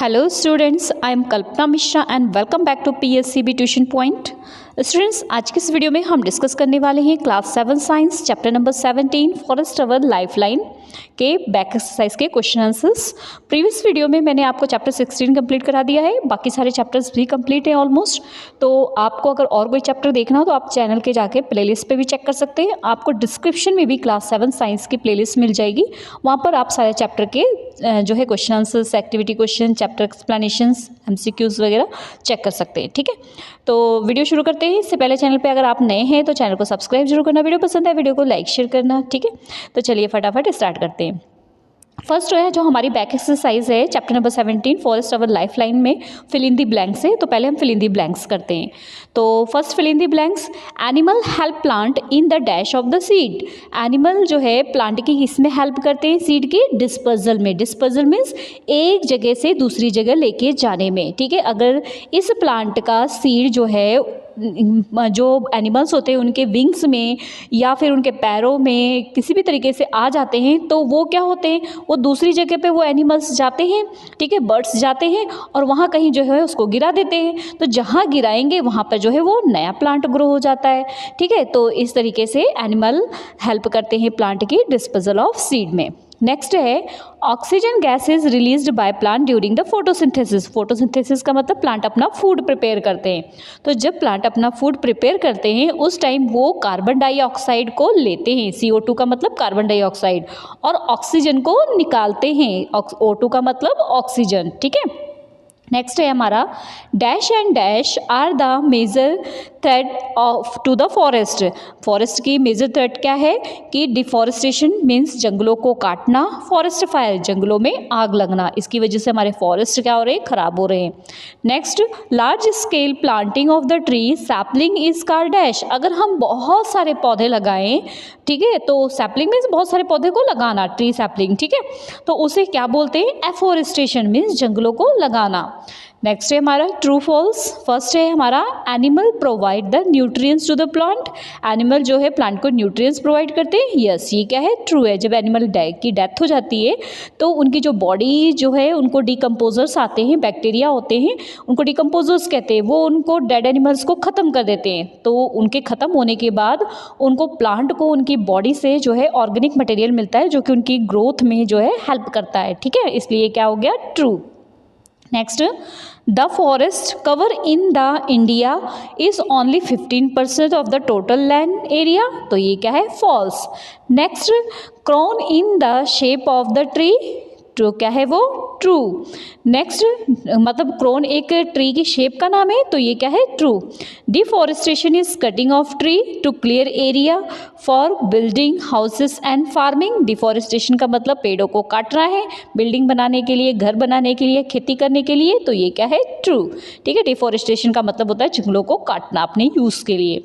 Hello students, I am Kalpana Mishra and welcome back to PSCB Tuition Point. Students, आज की इस video में हम डिस्कस करने वाले हैं class 7 science chapter number 17 forest our lifeline के बैक एक्सरसाइज के क्वेश्चन आंसर्स। प्रीवियस वीडियो में मैंने आपको चैप्टर 16 कंप्लीट करा दिया है, बाकी सारे चैप्टर्स भी कंप्लीट हैं ऑलमोस्ट। तो आपको अगर और कोई चैप्टर देखना हो तो आप चैनल के जाके प्लेलिस्ट पे भी चेक कर सकते हैं। आपको डिस्क्रिप्शन में भी क्लास 7 साइंस की प्लेलिस्ट मिल जाएगी, वहाँ पर आप सारे चैप्टर के जो है question answers, activity question, chapter explanations, MCQs वगैरह चेक कर सकते हैं। ठीक है, तो वीडियो शुरू करते हैं। इससे पहले चैनल पे अगर आप नए हैं तो चैनल को सब्सक्राइब जरूर करना, वीडियो पसंद है वीडियो को लाइक शेयर करना। ठीक है, तो चलिए फटाफट स्टार्ट करते हैं। फर्स्ट है जो हमारी बैक एक्सरसाइज है chapter number 17 forest our life line में फिल इन दी ब्लैंक्स है। तो पहले हम फिल इन दी ब्लैंक्स करते हैं। तो first fill in the blanks, animal help plant in the dash of the seed. Animal जो है प्लांट की किसमें हेल्प करते हैं? सीड की डिस्पर्जल में। डिस्पर्जल मीन्स एक जगह से दूसरी जगह लेके जाने में। ठीक है, अगर इस प्लांट का सीड जो है जो एनिमल्स होते हैं उनके विंग्स में या फिर उनके पैरों में किसी भी तरीके से आ जाते हैं तो वो क्या होते हैं, वो दूसरी जगह पे वो एनिमल्स जाते हैं। ठीक है, बर्ड्स जाते हैं और वहाँ कहीं जो है उसको गिरा देते हैं। तो जहाँ गिराएंगे वहाँ पर जो है वो नया प्लांट ग्रो हो जाता है। ठीक है, तो इस तरीके से एनिमल हेल्प करते हैं प्लांट की डिस्पोजल ऑफ सीड में। नेक्स्ट है oxygen gas is released by plant during the photosynthesis. Photosynthesis का मतलब प्लांट अपना फूड प्रिपेयर करते हैं। तो जब प्लांट अपना फूड प्रिपेयर करते हैं उस टाइम वो कार्बन डाइऑक्साइड को लेते हैं। CO2 का मतलब कार्बन डाइऑक्साइड, और ऑक्सीजन को निकालते हैं। O2 का मतलब ऑक्सीजन। ठीक है, नेक्स्ट है हमारा dash and dash are the major threat of to the forest. Forest की मेजर थ्रेट क्या है कि डिफॉरेस्टेशन मीन्स जंगलों को काटना, फॉरेस्ट फायर जंगलों में आग लगना। इसकी वजह से हमारे फॉरेस्ट क्या हो रहे हैं, खराब हो रहे हैं। Next, large scale planting of the tree sapling is called dash. अगर हम बहुत सारे पौधे लगाएं, ठीक है, तो सैपलिंग मीन्स बहुत सारे पौधे को लगाना, ट्री सैपलिंग। ठीक है, तो उसे क्या बोलते हैं? एफोरेस्टेशन मीन्स जंगलों को लगाना। नेक्स्ट है हमारा ट्रू फॉल्स। फर्स्ट है हमारा animal provide the nutrients to the plant. Animal जो है प्लांट को न्यूट्रिएंट्स प्रोवाइड करते हैं। यस, ये क्या है? ट्रू है। जब एनिमल की डेथ हो जाती है तो उनकी जो बॉडी जो है उनको डिकम्पोजर्स आते हैं, बैक्टीरिया होते हैं, उनको डिकम्पोजर्स कहते हैं। वो उनको डेड एनिमल्स को ख़त्म कर देते हैं। तो उनके ख़त्म होने के बाद उनको प्लांट को उनकी बॉडी से जो है ऑर्गेनिक मटेरियल मिलता है जो कि उनकी ग्रोथ में जो है हेल्प करता है। ठीक है, इसलिए क्या हो गया? True. Next, the forest cover in the India is only 15% of the total land area. तो ये क्या है? False. Next, crown in the shape of the tree. तो क्या है वो? ट्रू। नेक्स्ट, मतलब क्रोन एक ट्री की शेप का नाम है, तो ये क्या है? True. Deforestation is cutting of tree to clear area for building houses and farming. Deforestation का मतलब पेड़ों को काटना है बिल्डिंग बनाने के लिए, घर बनाने के लिए, खेती करने के लिए। तो ये क्या है? ट्रू। ठीक है, डिफॉरेस्टेशन का मतलब होता है जंगलों को काटना अपने यूज़ के लिए।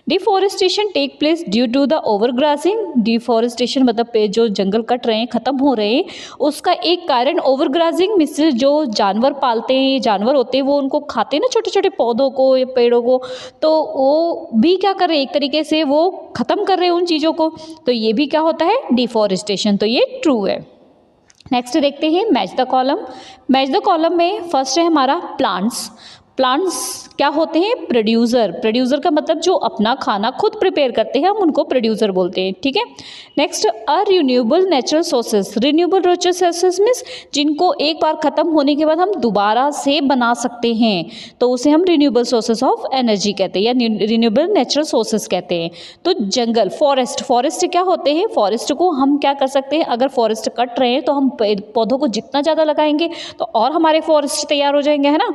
Deforestation take place due to the overgrazing. Deforestation मतलब जो जंगल कट रहे हैं, ख़त्म हो रहे हैं, उसका एक कारण ओवरग्रासिंग मीन्स जो जानवर पालते हैं, जानवर होते हैं वो उनको खाते हैं ना छोटे छोटे पौधों को या पेड़ों को, तो वो भी क्या कर रहे हैं, एक तरीके से वो ख़त्म कर रहे हैं उन चीज़ों को। तो ये भी क्या होता है? डिफॉरेस्टेशन। तो ये ट्रू है। नेक्स्ट देखते हैं match the column. Match the column में फर्स्ट है हमारा प्लांट्स। प्लांट्स क्या होते हैं? प्रोड्यूसर। प्रोड्यूसर का मतलब जो अपना खाना खुद प्रिपेयर करते हैं, हम उनको प्रोड्यूसर बोलते हैं। ठीक है, next, renewable natural sources. Renewable natural sources means जिनको एक बार ख़त्म होने के बाद हम दोबारा से बना सकते हैं, तो उसे हम रिन्यूएबल सोर्सेस ऑफ एनर्जी कहते हैं या रिन्यूएबल नेचुरल सोर्सेस कहते हैं। तो जंगल, फॉरेस्ट। फॉरेस्ट क्या होते हैं? फॉरेस्ट को हम क्या कर सकते हैं, अगर फॉरेस्ट कट रहे हैं तो हम पौधों को जितना ज़्यादा लगाएंगे तो और हमारे फॉरेस्ट तैयार हो जाएंगे, है ना।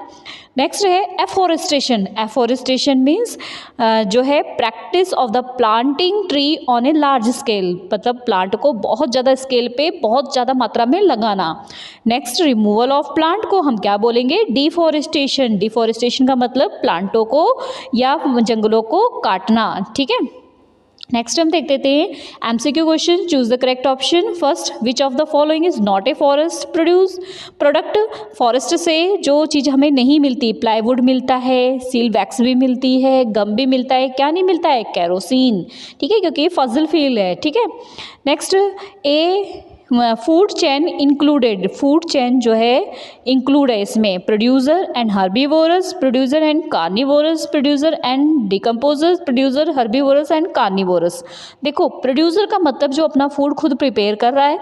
नेक्स्ट है एफोरेस्टेशन। एफोरेस्टेशन मीन्स जो है practice of the planting tree on a large scale. मतलब प्लांट को बहुत ज़्यादा स्केल पे बहुत ज़्यादा मात्रा में लगाना। नेक्स्ट, रिमूवल ऑफ प्लांट को हम क्या बोलेंगे? डिफोरेस्टेशन। डिफोरेस्टेशन का मतलब प्लांटों को या जंगलों को काटना। ठीक है, नेक्स्ट हम देख लेते हैं MCQ question. Choose the correct option. First, which of the following is not a forest product. Forest से जो चीज़ हमें नहीं मिलती, प्लाईवुड मिलता है, सील वैक्स भी मिलती है, गम भी मिलता है, क्या नहीं मिलता है? केरोसिन। ठीक है, क्योंकि ये फजल फील है। ठीक है, next, a food chain included, food chain जो है इंक्लूड है इसमें producer and herbivores, producer and carnivores, producer and decomposers, producer herbivores and carnivores. देखो प्रोड्यूसर का मतलब जो अपना फूड खुद प्रिपेयर कर रहा है,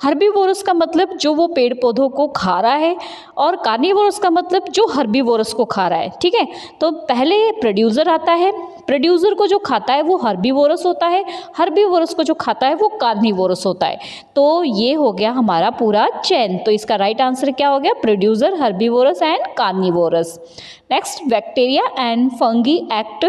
हर्बीवोरस का मतलब जो वो पेड़ पौधों को खा रहा है, और कार्निवोरस का मतलब जो हर्बीवोरस को खा रहा है। ठीक है, तो पहले प्रोड्यूसर आता है, प्रोड्यूसर को जो खाता है वो हर्बीवोरस होता है, हर्बीवोरस को जो खाता है वो कार्निवोरस होता है। तो ये हो गया हमारा पूरा चेन। तो इसका राइट आंसर क्या हो गया? Producer, herbivores and carnivores. Next, bacteria and fungi act.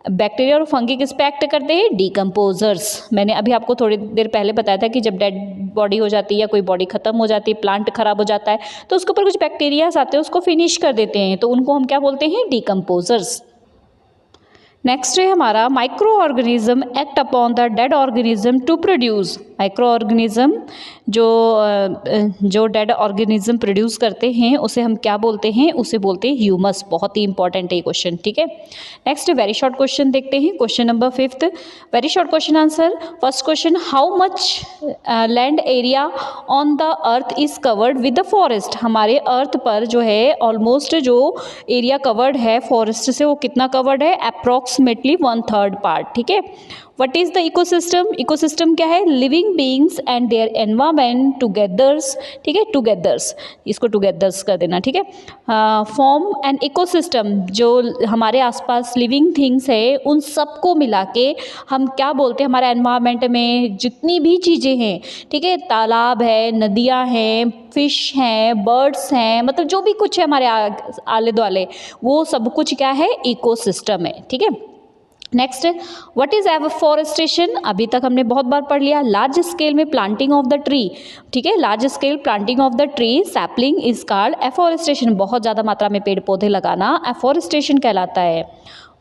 Bacteria और फंगी किस पे एक्ट करते हैं? डिकम्पोजर्स। मैंने अभी आपको थोड़ी देर पहले बताया था कि जब डेड बॉडी हो जाती है या कोई बॉडी खत्म हो जाती है, प्लांट खराब हो जाता है, तो उसके ऊपर कुछ बैक्टीरियाज आते हैं, उसको फिनिश कर देते हैं, तो उनको हम क्या बोलते हैं? डिकम्पोजर्स। नेक्स्ट है हमारा micro organism act upon the dead organism to produce. Micro organism जो डेड ऑर्गेनिज्म प्रोड्यूस करते हैं उसे हम क्या बोलते हैं? उसे बोलते हैं ह्यूमस। बहुत ही इंपॉर्टेंट है ये क्वेश्चन। ठीक है, नेक्स्ट वेरी शॉर्ट क्वेश्चन देखते हैं, question number 5। Very short question answer. First question, how much land area on the earth is covered with the forest. हमारे अर्थ पर जो है ऑलमोस्ट जो एरिया कवर्ड है फॉरेस्ट से, वो कितना कवर्ड है? Approximately 1/3 part. ठीक है, what is the ecosystem? Ecosystem क्या है? Living beings and their environment togethers. ठीक है, टुगेदर्स, इसको टुगेदर्स कर देना। ठीक है, फॉर्म एन इकोसिस्टम, जो हमारे आसपास लिविंग थिंग्स है उन सबको मिला के हम क्या बोलते हैं? हमारे एनवायरमेंट में जितनी भी चीज़ें हैं, ठीक है, तालाब है, नदियाँ हैं, फिश हैं, बर्ड्स हैं, मतलब जो भी कुछ है हमारे आले दुआले, वो सब कुछ क्या है? इकोसिस्टम है। ठीक है, नेक्स्ट, व्हाट इज एफॉरेस्टेशन? अभी तक हमने बहुत बार पढ़ लिया। लार्ज स्केल में प्लांटिंग ऑफ द ट्री। ठीक है, large scale planting of the tree sapling is called afforestation. बहुत ज़्यादा मात्रा में पेड़ पौधे लगाना एफॉरेस्टेशन कहलाता है।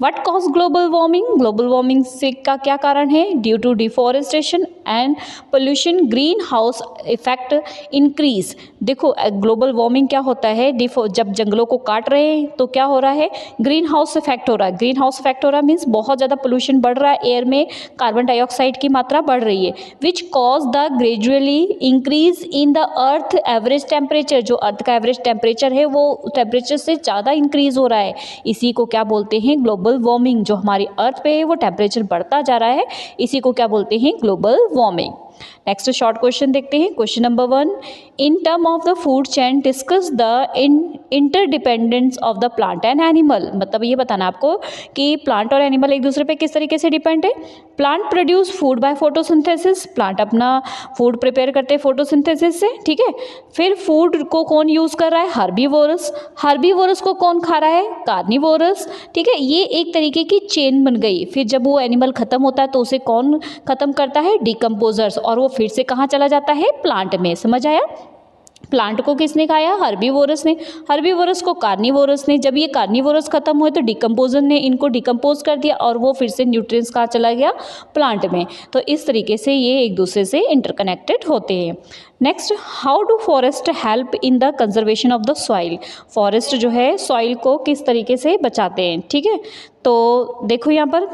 What cause global warming? Global warming से का क्या कारण है? Due to deforestation and pollution, green house effect increase. देखो ग्लोबल वार्मिंग क्या होता है? जब जंगलों को काट रहे हैं तो क्या हो रहा है? ग्रीन हाउस इफेक्ट हो रहा है। ग्रीन हाउस इफेक्ट हो रहा है मीन्स बहुत ज़्यादा पोल्यूशन बढ़ रहा है, एयर में कार्बन डाइऑक्साइड की मात्रा बढ़ रही है। Which cause the gradually increase in the earth average temperature. जो अर्थ का एवरेज टेम्परेचर है वो टेम्परेचर से ज़्यादा इंक्रीज हो रहा है, इसी को क्या बोलते हैं? Global warming. जो हमारी अर्थ पे है वो टेम्परेचर बढ़ता जा रहा है, इसी को क्या बोलते हैं? Global warming. Next short question देखते हैं, question number 1। In term of the food chain discuss the interdependence of the plant and animal. मतलब ये बताना आपको कि प्लांट और एनिमल एक दूसरे पे किस तरीके से डिपेंड है। Plant produce food by photosynthesis. Plant अपना फूड प्रिपेयर करते हैं फोटोसिंथेसिस से। ठीक है, फिर फूड को कौन यूज कर रहा है? हर्बीवोरस। हर्बीवोरस को कौन खा रहा है? कार्निवोरस। ठीक है, ये एक तरीके की चेन बन गई। फिर जब वो एनिमल खत्म होता है तो उसे कौन खत्म करता है? डिकम्पोजर्स, और वो फिर से कहाँ चला जाता है? प्लांट में। समझ आया? प्लांट को किसने खाया? हर्बीवोरस ने। हर्बीवोरस को कार्निवोरस ने। जब ये कार्निवोरस खत्म हुए तो डिकम्पोजर ने इनको डिकम्पोज कर दिया और वो फिर से न्यूट्रिएंट्स कहाँ चला गया? प्लांट में। तो इस तरीके से ये एक दूसरे से इंटरकनेक्टेड होते हैं। Next, how do forest help in the conservation of the soil. Forest जो है सॉइल को किस तरीके से बचाते हैं। ठीक है, तो देखो यहाँ पर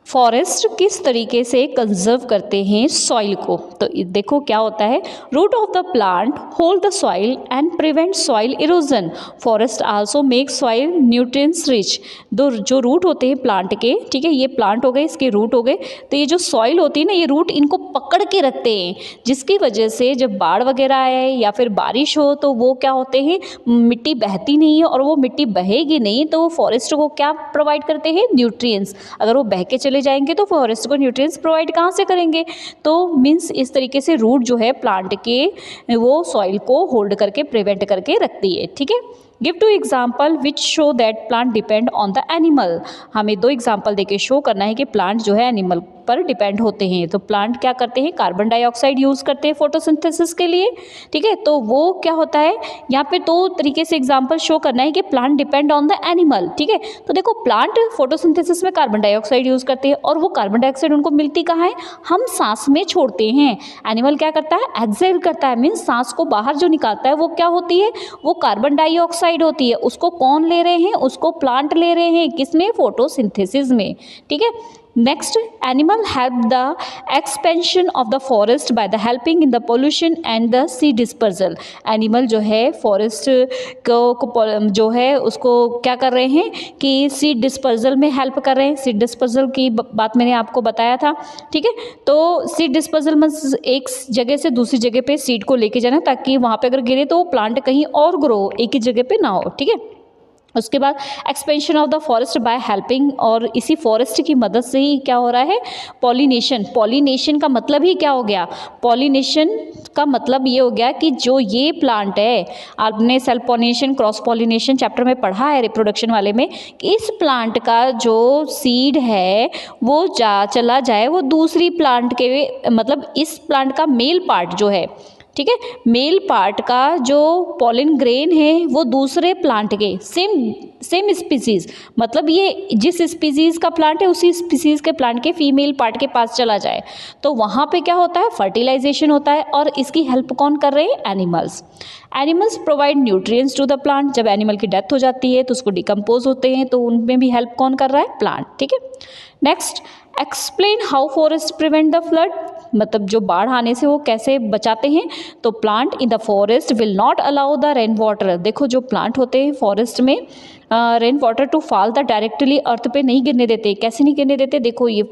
फॉरेस्ट किस तरीके से कंजर्व करते हैं सॉइल को। तो देखो क्या होता है, root of the plant hold the soil and prevent soil erosion. Forest also make soil nutrients rich. जो रूट होते हैं प्लांट के, ठीक है, ये प्लांट हो गए, इसके रूट हो गए, तो ये जो सॉइल होती है ना, ये रूट इनको पकड़ के रखते हैं, जिसकी वजह से जब बाढ़ वगैरह आए या फिर बारिश हो तो वो क्या होते हैं, मिट्टी बहती नहीं है, और वो मिट्टी बहेगी नहीं तो वो फॉरेस्ट को क्या प्रोवाइड करते हैं? न्यूट्रिएंट्स। अगर वो बह के चले जाएंगे तो फॉरेस्ट को न्यूट्रिएंट्स प्रोवाइड कहाँ से करेंगे? तो मीन्स इस तरीके से रूट जो है प्लांट के वो सॉइल को होल्ड करके प्रिवेंट करके रखती है। ठीक है, give 2 example which show that plant depend on the animal. हमें 2 एग्जाम्पल देके शो करना है कि प्लांट जो है एनिमल पर डिपेंड होते हैं। तो प्लांट क्या करते हैं? कार्बन डाइऑक्साइड यूज़ करते हैं फोटोसिंथेसिस के लिए। ठीक है, तो वो क्या होता है यहाँ पे 2 तरीके से एग्जाम्पल शो करना है कि plant depend on the animal. ठीक है, तो देखो प्लांट फोटोसिंथेसिस में कार्बन डाइऑक्साइड यूज़ करते हैं और वो कार्बन डाइऑक्साइड उनको मिलती कहाँ है? हम सांस में छोड़ते हैं। एनिमल क्या करता है? एक्सहेल करता है, मीन्स सांस को बाहर जो निकालता है वो क्या होती है? वो कार्बन डाइऑक्साइड होती है। उसको कौन ले रहे हैं? उसको प्लांट ले रहे हैं। किसमें? फोटोसिंथेसिस में। ठीक है, next, animal help the expansion of the forest by the helping in the pollution and the seed dispersal. Animal जो है फॉरेस्ट को जो है उसको क्या कर रहे हैं कि सीड डिस्पर्सल में हेल्प कर रहे हैं। सीड डिस्पर्सल की बात मैंने आपको बताया था, ठीक है। तो सीड डिस्पर्सल में एक जगह से दूसरी जगह पे सीड को लेके जाना, ताकि वहाँ पे अगर गिरे तो प्लांट कहीं और ग्रो हो, एक ही जगह पे ना हो, ठीक है। उसके बाद expansion of the forest by helping, और इसी फॉरेस्ट की मदद से ही क्या हो रहा है, पॉलिनेशन। पॉलिनेशन का मतलब ही क्या हो गया, पॉलिनेशन का मतलब ये हो गया कि जो ये प्लांट है, आपने self pollination cross pollination chapter में पढ़ा है रिप्रोडक्शन वाले में, कि इस प्लांट का जो सीड है वो चला जाए वो दूसरी प्लांट के, मतलब इस प्लांट का मेल पार्ट जो है, ठीक है, मेल पार्ट का जो पॉलिन ग्रेन है वो दूसरे प्लांट के सेम स्पीसीज, मतलब ये जिस स्पीसीज का प्लांट है उसी स्पीसीज के प्लांट के फीमेल पार्ट के पास चला जाए, तो वहाँ पे क्या होता है, फर्टिलाइजेशन होता है। और इसकी हेल्प कौन कर रहे हैं, animals. Animals provide nutrients to the plant. जब एनिमल की डेथ हो जाती है तो उसको डिकम्पोज होते हैं, तो उनमें भी हेल्प कौन कर रहा है, प्लांट, ठीक है। Next, explain how forest prevent the flood, मतलब जो बाढ़ आने से वो कैसे बचाते हैं। तो plant in the forest will not allow the rain water. देखो जो प्लांट होते हैं फॉरेस्ट में rain water to fall the directly earth पे नहीं गिरने देते। कैसे नहीं गिरने देते, देखो ये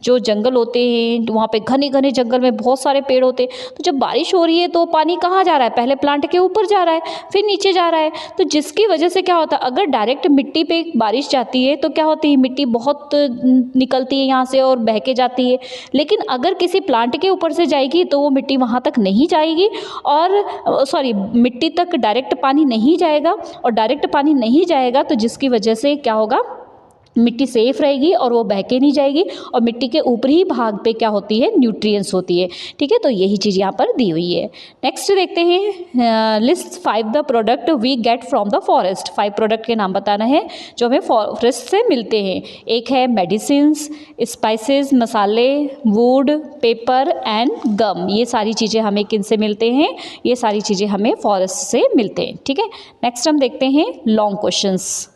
जो जंगल होते हैं वहाँ पे घने घने जंगल में बहुत सारे पेड़ होते हैं, तो जब बारिश हो रही है तो पानी कहाँ जा रहा है, पहले प्लांट के ऊपर जा रहा है फिर नीचे जा रहा है, तो जिसकी वजह से क्या होता है, अगर डायरेक्ट मिट्टी पे बारिश जाती है तो क्या होती है, मिट्टी बहुत निकलती है यहाँ से और बह के जाती है। लेकिन अगर किसी प्लांट के ऊपर से जाएगी तो वो मिट्टी वहाँ तक नहीं जाएगी, और सॉरी मिट्टी तक डायरेक्ट पानी नहीं जाएगा, और डायरेक्ट पानी नहीं जाएगा तो जिसकी वजह से क्या होगा, मिट्टी सेफ रहेगी और वो बह के नहीं जाएगी, और मिट्टी के ऊपरी भाग पे क्या होती है, न्यूट्रिएंट्स होती है, ठीक है। तो यही चीज़ यहाँ पर दी हुई है। नेक्स्ट देखते हैं, list 5 the product we get from the forest. 5 product के नाम बताना है जो हमें फॉरेस्ट से मिलते हैं। एक है मेडिसिन्स, स्पाइसेस मसाले, वुड, पेपर एंड गम। ये सारी चीज़ें हमें किन से मिलते हैं, ये सारी चीज़ें हमें फॉरेस्ट से मिलते हैं, ठीक है। नेक्स्ट हम देखते हैं लॉन्ग क्वेश्चंस।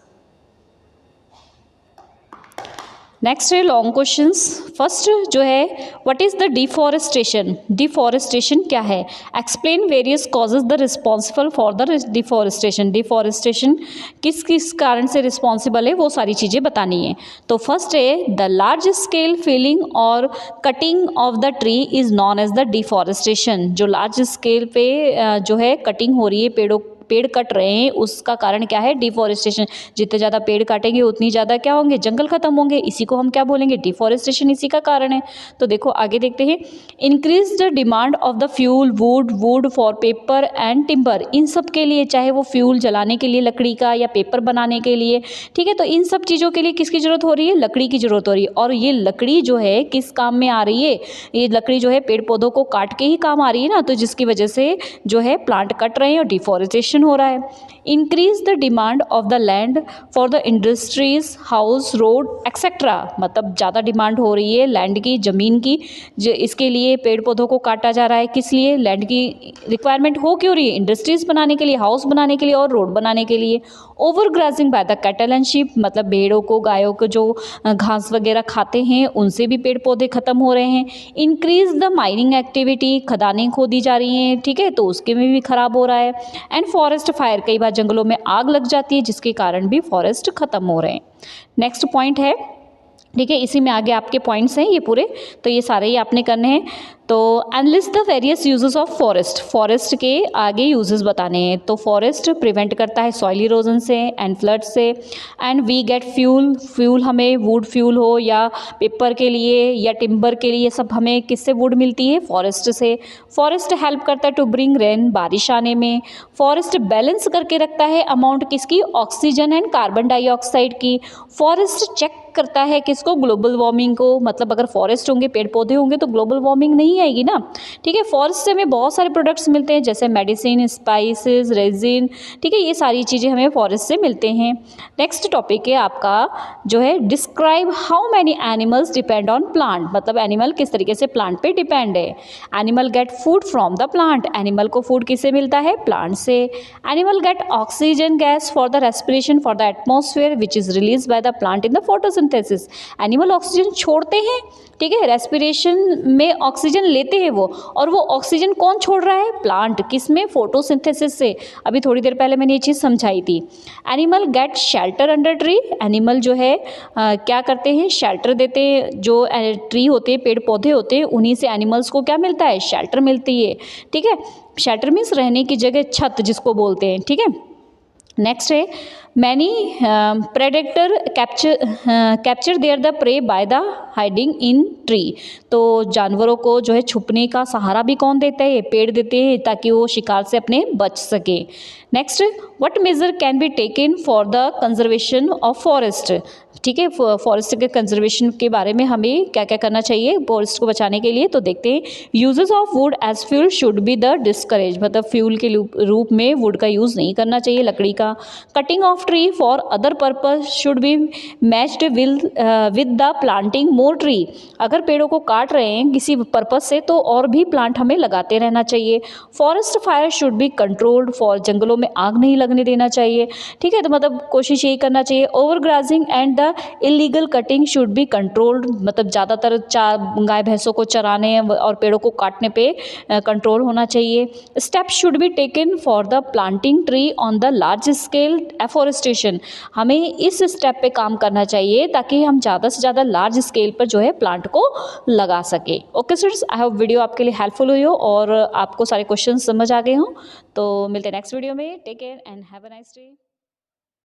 नेक्स्ट है लॉन्ग क्वेश्चंस। फर्स्ट जो है, what is the deforestation. Deforestation क्या है, explain various causes the responsible for the deforestation. Deforestation किस किस कारण से रिस्पॉन्सिबल है वो सारी चीज़ें बतानी है। तो फर्स्ट है, द लार्ज स्केल फेलिंग और cutting of the tree is known as the deforestation. जो लार्ज स्केल पे जो है कटिंग हो रही है, पेड़ कट रहे हैं, उसका कारण क्या है, डिफॉरेस्टेशन। जितने ज़्यादा पेड़ काटेंगे उतनी ज़्यादा क्या होंगे, जंगल खत्म होंगे, इसी को हम क्या बोलेंगे, डिफॉरेस्टेशन, इसी का कारण है। तो देखो आगे देखते हैं, increase the demand of the fuel, wood for paper and timber. इन सब के लिए, चाहे वो फ्यूल जलाने के लिए लकड़ी का या पेपर बनाने के लिए, ठीक है, तो इन सब चीज़ों के लिए किसकी ज़रूरत हो रही है, लकड़ी की ज़रूरत हो रही है। और ये लकड़ी जो है किस काम में आ रही है, ये लकड़ी जो है पेड़ पौधों को काट के ही काम आ रही है ना, तो जिसकी वजह से जो है प्लांट कट रहे हैं और डिफॉरेस्टेशन हो रहा है। Increase the demand of the land for the industries, house, road etcetera. मतलब ज़्यादा डिमांड हो रही है लैंड की, ज़मीन की, जो इसके लिए पेड़ पौधों को काटा जा रहा है। किस लिए, लैंड की रिक्वायरमेंट हो क्यों रही है, इंडस्ट्रीज बनाने के लिए, हाउस बनाने के लिए और रोड बनाने के लिए। Over grazing by the cattle and sheep, मतलब भेड़ों को, गायों को जो घास वगैरह खाते हैं उनसे भी पेड़ पौधे खत्म हो रहे हैं। इंक्रीज द माइनिंग एक्टिविटी, खदानें खोदी जा रही हैं, ठीक है, तो उसके में भी खराब हो रहा है। एंड फॉरेस्ट फायर, कई बार जंगलों में आग लग जाती है जिसके कारण भी फॉरेस्ट खत्म हो रहे हैं। नेक्स्ट पॉइंट है, ठीक है, इसी में आगे आपके पॉइंट्स हैं ये पूरे, तो ये सारे ही आपने करने हैं। तो analyst the various uses of forest. Forest के आगे यूजेस बताने हैं। तो फॉरेस्ट प्रिवेंट करता है सॉइल इरोजन से एंड फ्लड से, एंड वी गेट फ्यूल हमें वुड फ्यूल हो या पेपर के लिए या टिम्बर के लिए, सब हमें किससे वुड मिलती है, फॉरेस्ट से। फॉरेस्ट हेल्प करता है टू ब्रिंग रेन, बारिश आने में। फॉरेस्ट बैलेंस करके रखता है अमाउंट किसकी, ऑक्सीजन एंड कार्बन डाइऑक्साइड की। फॉरेस्ट चेक करता है किसको, ग्लोबल वार्मिंग को। मतलब अगर फॉरेस्ट होंगे, पेड़ पौधे होंगे तो ग्लोबल वार्मिंग नहीं नहीं आएगी ना। ठीक है, फॉरेस्ट से हमें बहुत सारे प्रोडक्ट्स मिलते हैं जैसे मेडिसिन, स्पाइसेस, रेजिन। ठीक है, ये सारी चीज़ें हमें फॉरेस्ट से मिलते हैं। नेक्स्ट टॉपिक है आपका जो है describe how many animals depend on plant, मतलब एनिमल किस तरीके से प्लांट पे डिपेंड है। Animal get food from the plant, animal को फूड किससे मिलता है, प्लांट से। Animal gate oxygen gas for the respiration for the atmosphere which is release by the plant in the photosynthesis, animal oxygen छोड़ते हैं। ठीक है, रेस्पिरेशन में ऑक्सीजन लेते हैं वो, और वो ऑक्सीजन कौन छोड़ रहा है, प्लांट। किस में, फोटोसिंथेसिस से। अभी थोड़ी देर पहले मैंने ये चीज़ समझाई थी। Animal gate shelter under tree, animal जो है क्या करते हैं, शेल्टर देते हैं। जो ट्री होते हैं, पेड़ पौधे होते हैं, उन्हीं से एनिमल्स को क्या मिलता है, शेल्टर मिलती है। ठीक है, शेल्टर मीन्स रहने की जगह, छत जिसको बोलते हैं। ठीक है, नेक्स्ट है many predator capture their the prey by the hiding in tree, तो जानवरों को जो है छुपने का सहारा भी कौन देता है, पेड़ देते हैं ताकि वो शिकार से अपने बच सके। Next, what measure can be taken for the conservation of forest. ठीक है, फॉरेस्ट के कंजर्वेशन के बारे में हमें क्या क्या करना चाहिए फॉरेस्ट को बचाने के लिए, तो देखते हैं। Uses of wood as fuel should be the discourage, मतलब फ्यूल के रूप में वुड का यूज़ नहीं करना चाहिए, लकड़ी का। Cutting of tree for other purpose should be matched with the planting more tree, अगर पेड़ों को काट रहे हैं किसी पर्पज से तो और भी प्लांट हमें लगाते रहना चाहिए। Forest fire should be controlled for, जंगलों में आग नहीं लगने देना चाहिए। ठीक है, तो मतलब कोशिश यही करना चाहिए। Over grazing and the illegal cutting should be controlled, मतलब ज़्यादातर गाय भैंसों को चराने और पेड़ों को काटने पे कंट्रोल होना चाहिए। Steps should be taken for the planting tree on the large scale afforestation, हमें इस स्टेप पे काम करना चाहिए ताकि हम ज़्यादा से ज़्यादा लार्ज स्केल पर जो है प्लांट को लगा सके। Okay students, I hope video आपके लिए हेल्पफुल हुई हो और आपको सारे क्वेश्चन समझ आ गए हों। तो मिलते हैं नेक्स्ट वीडियो में। Take care and have a nice day.